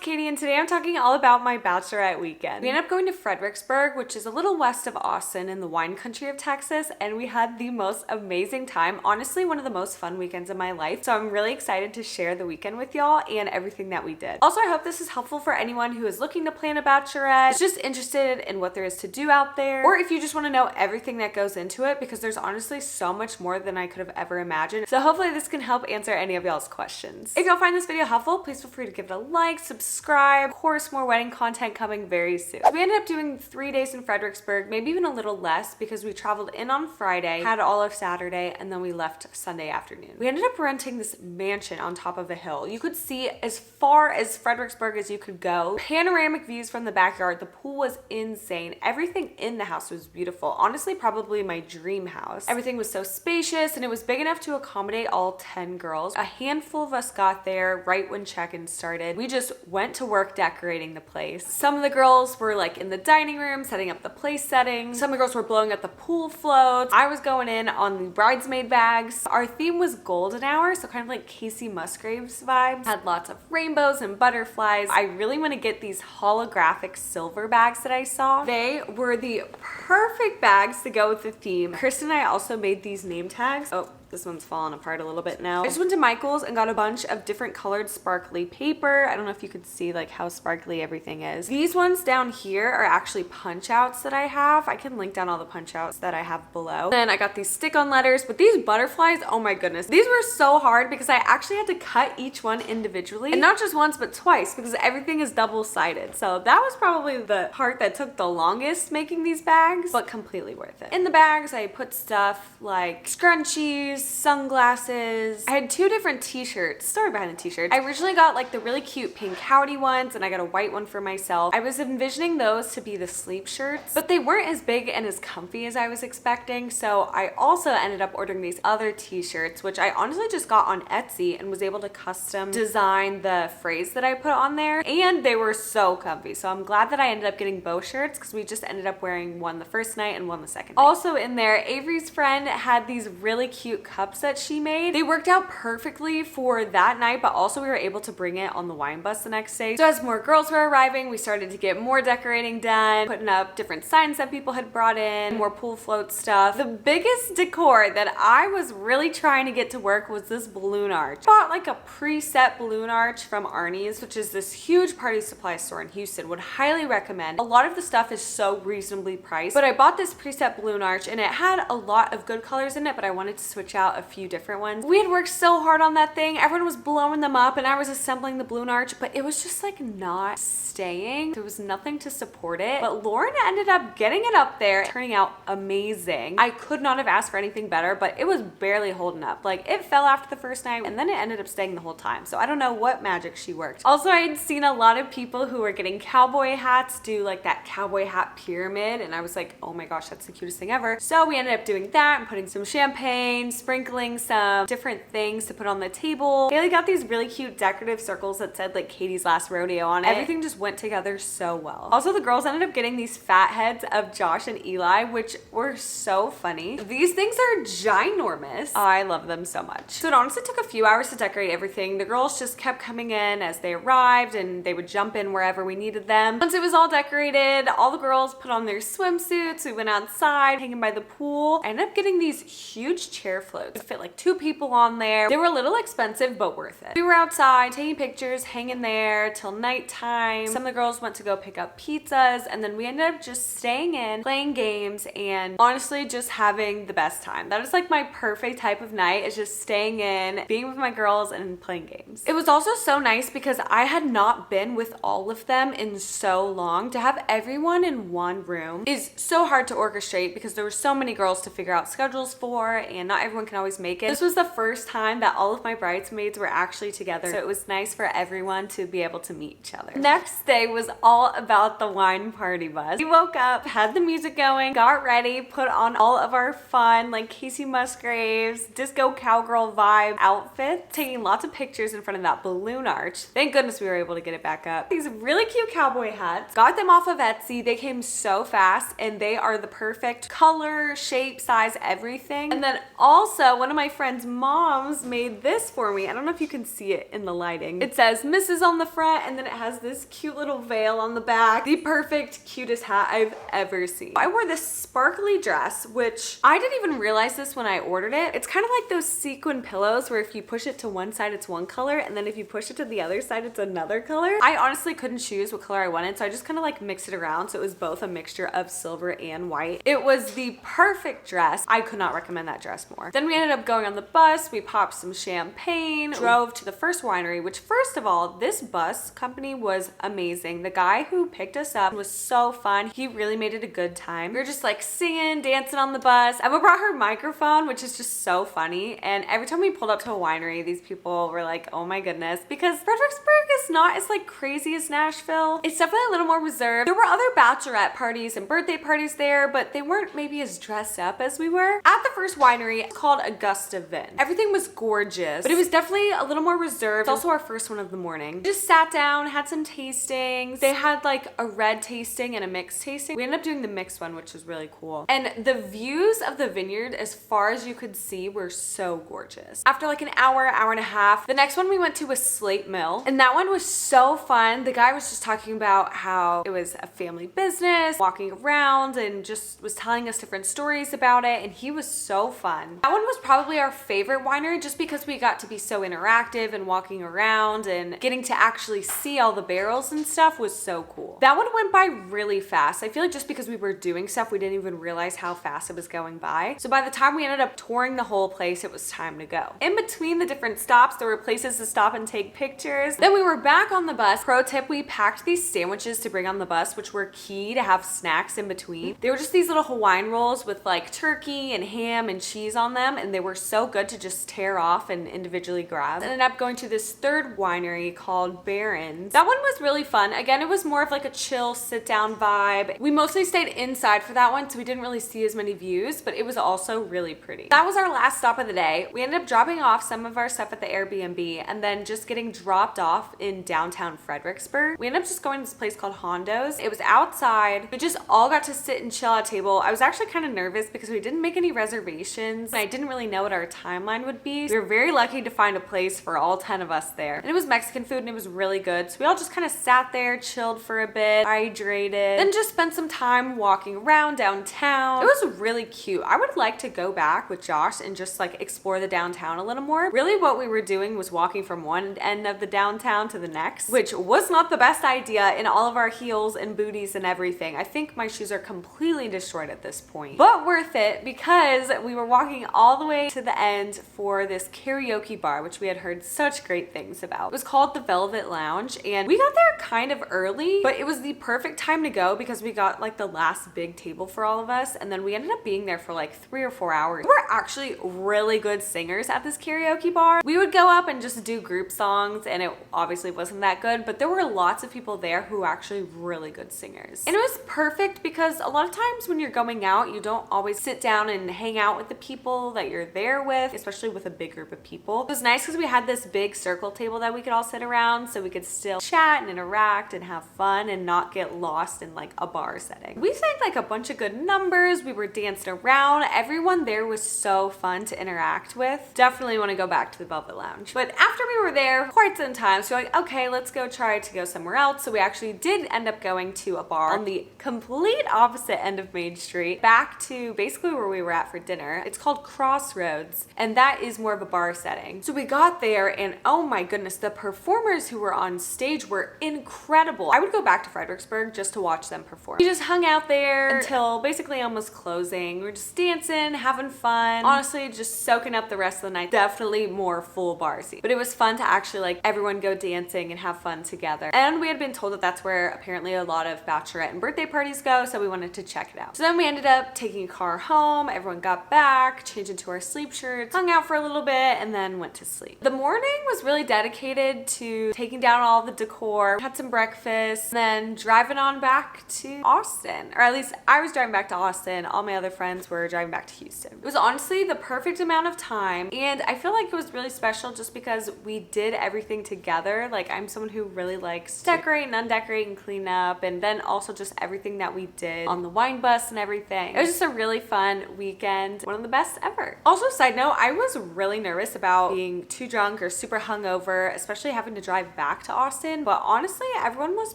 Katie, and today I'm talking all about my bachelorette weekend. We ended up going to Fredericksburg, which is a little west of Austin in the wine country of Texas, and we had the most amazing time. Honestly, one of the most fun weekends of my life. So I'm really excited to share the weekend with y'all and everything that we did. Also, I hope this is helpful for anyone who is looking to plan a bachelorette, is just interested in what there is to do out there, or if you just want to know everything that goes into it, because there's honestly so much more than I could have ever imagined. So hopefully this can help answer any of y'all's questions. If y'all find this video helpful, please feel free to give it a like, subscribe. Of course, more wedding content coming very soon. We ended up doing 3 days in Fredericksburg, maybe even a little less, because we traveled in on Friday, had all of Saturday, and then we left Sunday afternoon. We ended up renting this mansion on top of a hill. You could see as far as Fredericksburg as you could go. Panoramic views from the backyard. The pool was insane. Everything in the house was beautiful. Honestly, probably my dream house. Everything was so spacious, and it was big enough to accommodate all 10 girls. A handful of us got there right when check-in started. We just went to work decorating the place. Some of the girls were like in the dining room setting up the place setting. Some of the girls were blowing up the pool floats. I was going in on the bridesmaid bags. Our theme was golden hour, so kind of like Casey Musgraves vibes. Had lots of rainbows and butterflies. I really want to get these holographic silver bags that I saw. They were the perfect bags to go with the theme. Kristen and I also made these name tags. Oh, this one's falling apart a little bit now. I just went to Michael's and got a bunch of different colored sparkly paper. I don't know if you could see like how sparkly everything is. These ones down here are actually punch outs that I have. I can link down all the punch outs that I have below. Then I got these stick-on letters, but these butterflies, oh my goodness. These were so hard because I actually had to cut each one individually, and not just once, but twice, because everything is double-sided. So that was probably the part that took the longest making these bags, but completely worth it. In the bags, I put stuff like scrunchies, sunglasses. I had 2 different t-shirts. Story behind the t-shirts. I originally got like the really cute pink howdy ones, and I got a white one for myself. I was envisioning those to be the sleep shirts, but they weren't as big and as comfy as I was expecting. So I also ended up ordering these other t-shirts, which I honestly just got on Etsy and was able to custom design the phrase that I put on there, and they were so comfy. So I'm glad that I ended up getting both shirts, because we just ended up wearing one the first night and one the second night. Also in there, Avery's friend had these really cute cups that she made. They worked out perfectly for that night, but also we were able to bring it on the wine bus the next day. So as more girls were arriving, we started to get more decorating done, putting up different signs that people had brought in, more pool float stuff. The biggest decor that I was really trying to get to work was this balloon arch. Bought like a preset balloon arch from Arnie's, which is this huge party supply store in Houston. Would highly recommend. A lot of the stuff is so reasonably priced, but I bought this preset balloon arch and it had a lot of good colors in it, but I wanted to switch out a few different ones. We had worked so hard on that thing. Everyone was blowing them up and I was assembling the balloon arch, but it was just like not staying. There was nothing to support it, but Lauren ended up getting it up there, turning out amazing. I could not have asked for anything better, but it was barely holding up. Like, it fell after the first night and then it ended up staying the whole time. So I don't know what magic she worked. Also, I had seen a lot of people who were getting cowboy hats do like that cowboy hat pyramid, and I was like, oh my gosh, that's the cutest thing ever. So we ended up doing that and putting some champagne, sprinkling some different things to put on the table. Haley got these really cute decorative circles that said like Katie's last rodeo on it. Everything just went together so well. Also, the girls ended up getting these fat heads of Josh and Eli, which were so funny. These things are ginormous. I love them so much. So it honestly took a few hours to decorate everything. The girls just kept coming in as they arrived, and they would jump in wherever we needed them. Once it was all decorated, all the girls put on their swimsuits. We went outside, hanging by the pool. I ended up getting these huge chair floats. It fit like 2 people on there. They were a little expensive, but worth it. We were outside taking pictures, hanging there till nighttime. Some of the girls went to go pick up pizzas, and then we ended up just staying in, playing games, and honestly just having the best time. That is like my perfect type of night, is just staying in, being with my girls, and playing games. It was also so nice because I had not been with all of them in so long. To have everyone in one room is so hard to orchestrate because there were so many girls to figure out schedules for, and not everyone can always make it. This was the first time that all of my bridesmaids were actually together, so it was nice for everyone to be able to meet each other. Next day was all about the wine party bus. We woke up, had the music going, got ready, put on all of our fun like Casey Musgraves, disco cowgirl vibe outfits, taking lots of pictures in front of that balloon arch. Thank goodness we were able to get it back up. These really cute cowboy hats. Got them off of Etsy. They came so fast, and they are the perfect color, shape, size, everything. And then also Also, one of my friend's moms made this for me. I don't know if you can see it in the lighting. It says Mrs. on the front, and then it has this cute little veil on the back. The perfect, cutest hat I've ever seen. I wore this sparkly dress, which I didn't even realize this when I ordered it. It's kind of like those sequin pillows where if you push it to one side, it's one color, and then if you push it to the other side, it's another color. I honestly couldn't choose what color I wanted, so I just kind of like mixed it around, so it was both a mixture of silver and white. It was the perfect dress. I could not recommend that dress more. Then we ended up going on the bus, we popped some champagne, drove to the first winery, which first of all, this bus company was amazing. The guy who picked us up was so fun. He really made it a good time. We were just like singing, dancing on the bus. Emma brought her microphone, which is just so funny. And every time we pulled up to a winery, these people were like, oh my goodness, because Fredericksburg is not as like crazy as Nashville. It's definitely a little more reserved. There were other bachelorette parties and birthday parties there, but they weren't maybe as dressed up as we were. At the first winery, it's called Augusta Vin. Everything was gorgeous, but it was definitely a little more reserved. It's also our first one of the morning. We just sat down, had some tastings. They had like a red tasting and a mixed tasting. We ended up doing the mixed one, which was really cool. And the views of the vineyard, as far as you could see, were so gorgeous. After like an hour, hour and a half, the next one we went to was Slate Mill, and that one was so fun. The guy was just talking about how it was a family business, walking around and just was telling us different stories about it, and he was so fun. That one was probably our favorite winery just because we got to be so interactive and walking around and getting to actually see all the barrels and stuff was so cool. That one went by really fast. I feel like just because we were doing stuff, we didn't even realize how fast it was going by. So by the time we ended up touring the whole place, it was time to go. In between the different stops, there were places to stop and take pictures. Then we were back on the bus. Pro tip, we packed these sandwiches to bring on the bus, which were key to have snacks in between. They were just these little Hawaiian rolls with like turkey and ham and cheese on them, and they were so good to just tear off and individually grab. I ended up going to this third winery called Barrons. That one was really fun. Again, it was more of like a chill sit down vibe. We mostly stayed inside for that one, so we didn't really see as many views, but it was also really pretty. That was our last stop of the day. We ended up dropping off some of our stuff at the Airbnb and then just getting dropped off in downtown Fredericksburg. We ended up just going to this place called Hondo's. It was outside. We just all got to sit and chill at a table. I was actually kind of nervous because we didn't make any reservations and I didn't really know what our timeline would be. We were very lucky to find a place for all 10 of us there. And it was Mexican food and it was really good. So we all just kind of sat there, chilled for a bit, hydrated, then just spent some time walking around downtown. It was really cute. I would like to go back with Josh and just like explore the downtown a little more. Really what we were doing was walking from one end of the downtown to the next, which was not the best idea in all of our heels and booties and everything. I think my shoes are completely destroyed at this point, but worth it because we were walking all the way to the end for this karaoke bar, which we had heard such great things about. It was called the Velvet Lounge, and we got there kind of early, but it was the perfect time to go because we got like the last big table for all of us, and then we ended up being there for like 3 or 4 hours. We were actually really good singers at this karaoke bar. We would go up and just do group songs, and it obviously wasn't that good, but there were lots of people there who were actually really good singers. And it was perfect because a lot of times when you're going out, you don't always sit down and hang out with the people that you're there with, especially with a big group of people. It was nice because we had this big circle table that we could all sit around so we could still chat and interact and have fun and not get lost in like a bar setting. We sang like a bunch of good numbers. We were dancing around. Everyone there was so fun to interact with. Definitely want to go back to the Velvet Lounge. But after we were there quite some time, so we're like, okay, let's go try to go somewhere else. So we actually did end up going to a bar on the complete opposite end of Main Street, back to basically where we were at for dinner. It's called Crossroads, and that is more of a bar setting. So we got there, and oh my goodness, the performers who were on stage were incredible. I would go back to Fredericksburg just to watch them perform. We just hung out there until basically almost closing. We were just dancing, having fun. Honestly, just soaking up the rest of the night. Definitely more full bar scene. But it was fun to actually like everyone go dancing and have fun together. And we had been told that that's where apparently a lot of bachelorette and birthday parties go, so we wanted to check it out. So then we ended up taking a car home. Everyone got back, changed into our sleep shirts, hung out for a little bit, and then went to sleep. The morning was really dedicated to taking down all the decor, had some breakfast, and then driving on back to Austin. Or at least I was driving back to Austin. All my other friends were driving back to Houston. It was honestly the perfect amount of time, and I feel like it was really special just because we did everything together. Like, I'm someone who really likes to decorate and undecorate and clean up, and then also just everything that we did on the wine bus and everything. It was just a really fun weekend. One of the best ever. work. Also, side note, I was really nervous about being too drunk or super hungover, especially having to drive back to Austin, but honestly, everyone was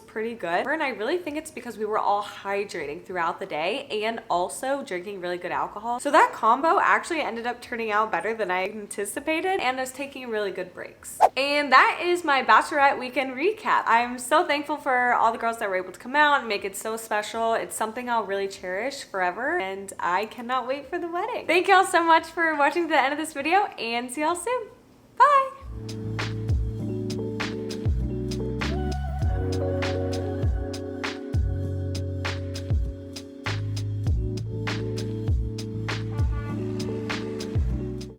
pretty good. And I really think it's because we were all hydrating throughout the day and also drinking really good alcohol. So that combo actually ended up turning out better than I anticipated and us taking really good breaks. And that is my Bachelorette weekend recap. I'm so thankful for all the girls that were able to come out and make it so special. It's something I'll really cherish forever, and I cannot wait for the wedding. Thank y'all so much for watching to the end of this video, and see y'all soon. Bye!